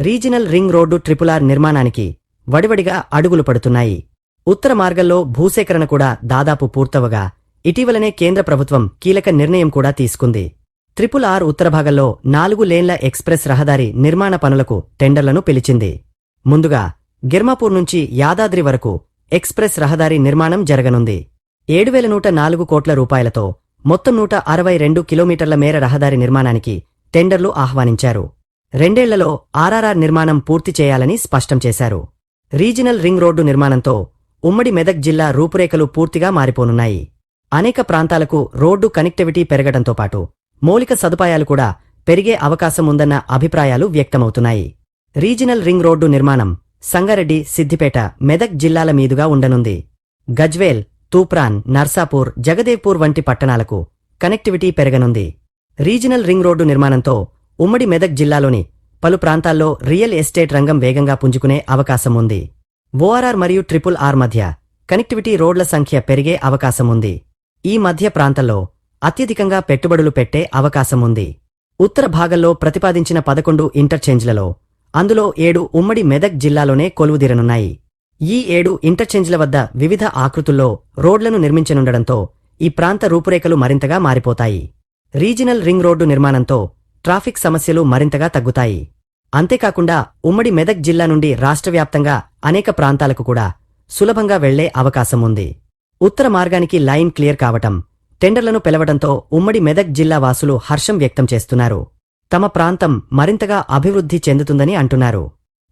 Regional ring road triple నిర్మాణానికి వడివడిగా అడుగులు పడుతున్నాయి. ఉత్తర మార్గంలో భూసేకరణ కూడా దాదాపు పూర్తవగా ఇటీవలనే కేంద్ర ప్రభుత్వం కీలక నిర్ణయం కూడా తీసుకుంది. ట్రిపుల్ ఉత్తర భాగంలో 4 లేన్ల ఎక్స్ప్రెస్ రహదారి నిర్మాణ పనులకు టెండర్లను పిలిచింది. ముందుగా గిర్మాపూర్ నుంచి యాదాద్రి వరకు ఎక్స్ప్రెస్ రహదారి నిర్మాణం జరగనుంది. 7,104 కోట్ల రూపాయలతో మొత్తం 162 కిలోమీటర్ల మేర రహదారి నిర్మాణానికి టెండర్లు ఆహ్వానించారు. 2 ఏళ్లలో ఆర్ఆర్ఆర్ నిర్మాణం పూర్తి చేయాలని స్పష్టం చేశారు. రీజనల్ రింగ్ రోడ్డు నిర్మాణంతో ఉమ్మడి మెదక్ జిల్లా రూపురేఖలు పూర్తిగా మారిపోనున్నాయి. అనేక ప్రాంతాలకు రోడ్డు కనెక్టివిటీ పెరగడంతో పాటు మౌలిక సదుపాయాలు కూడా పెరిగే అవకాశం ఉందన్న అభిప్రాయాలు వ్యక్తమవుతున్నాయి. రీజనల్ రింగ్ రోడ్డు నిర్మాణం సంగారెడ్డి, సిద్దిపేట, మెదక్ జిల్లాల మీదుగా ఉండనుంది. గజ్వేల్, తూప్రాన్, నర్సాపూర్, జగదేవ్పూర్ వంటి పట్టణాలకు కనెక్టివిటీ పెరగనుంది. రీజనల్ రింగ్ రోడ్డు నిర్మాణంతో ఉమ్మడి మెదక్ జిల్లాలోని పలు ప్రాంతాల్లో రియల్ ఎస్టేట్ రంగం వేగంగా పుంజుకునే అవకాశం ఉంది. ఓఆర్ఆర్ మరియు ట్రిపుల్ మధ్య కనెక్టివిటీ రోడ్ల సంఖ్య పెరిగే అవకాశం ఉంది. ఈ మధ్య ప్రాంతంలో అత్యధికంగా పెట్టుబడులు పెట్టే అవకాశం ఉంది. ఉత్తర భాగంలో ప్రతిపాదించిన 11 ఇంటర్చేంజ్లలో అందులో 7 ఉమ్మడి మెదక్ జిల్లాలోనే కొలువుదీరనున్నాయి. ఈ 7 ఇంటర్చేంజ్ల వద్ద వివిధ ఆకృతుల్లో రోడ్లను నిర్మించనుండడంతో ఈ ప్రాంత రూపురేఖలు మరింతగా మారిపోతాయి. రీజనల్ రింగ్ రోడ్డు నిర్మాణంతో ట్రాఫిక్ సమస్యలు మరింతగా తగ్గుతాయి. అంతేకాకుండా ఉమ్మడి మెదక్ జిల్లా నుండి రాష్ట్రవ్యాప్తంగా అనేక ప్రాంతాలకు కూడా సులభంగా వెళ్లే అవకాశం ఉంది. ఉత్తర మార్గానికి లైన్ క్లియర్ కావటం, టెండర్లను పిలవడంతో ఉమ్మడి మెదక్ జిల్లా వాసులు హర్షం వ్యక్తం చేస్తున్నారు. తమ ప్రాంతం మరింతగా అభివృద్ధి చెందుతుందని అంటున్నారు.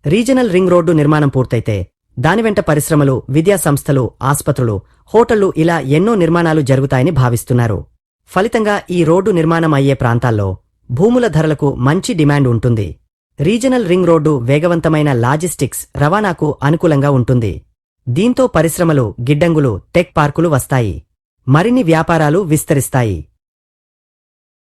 రీజనల్ రింగ్ రోడ్డు నిర్మాణం పూర్తయితే దాని వెంట పరిశ్రమలు, విద్యా సంస్థలు, ఆస్పత్రులు, హోటళ్లు ఇలా ఎన్నో నిర్మాణాలు జరుగుతాయని భావిస్తున్నారు. ఫలితంగా ఈ రోడ్డు నిర్మాణం అయ్యే ప్రాంతాల్లో భూముల ధరలకు మంచి డిమాండ్ ఉంటుంది. రీజనల్ రింగ్ రోడ్డు వేగవంతమైన లాజిస్టిక్స్ రవాణాకు అనుకూలంగా ఉంటుంది. దీంతో పరిశ్రమలు, గిడ్డంగులు, టెక్ పార్కులు వస్తాయి. మరిన్ని వ్యాపారాలు విస్తరిస్తాయి.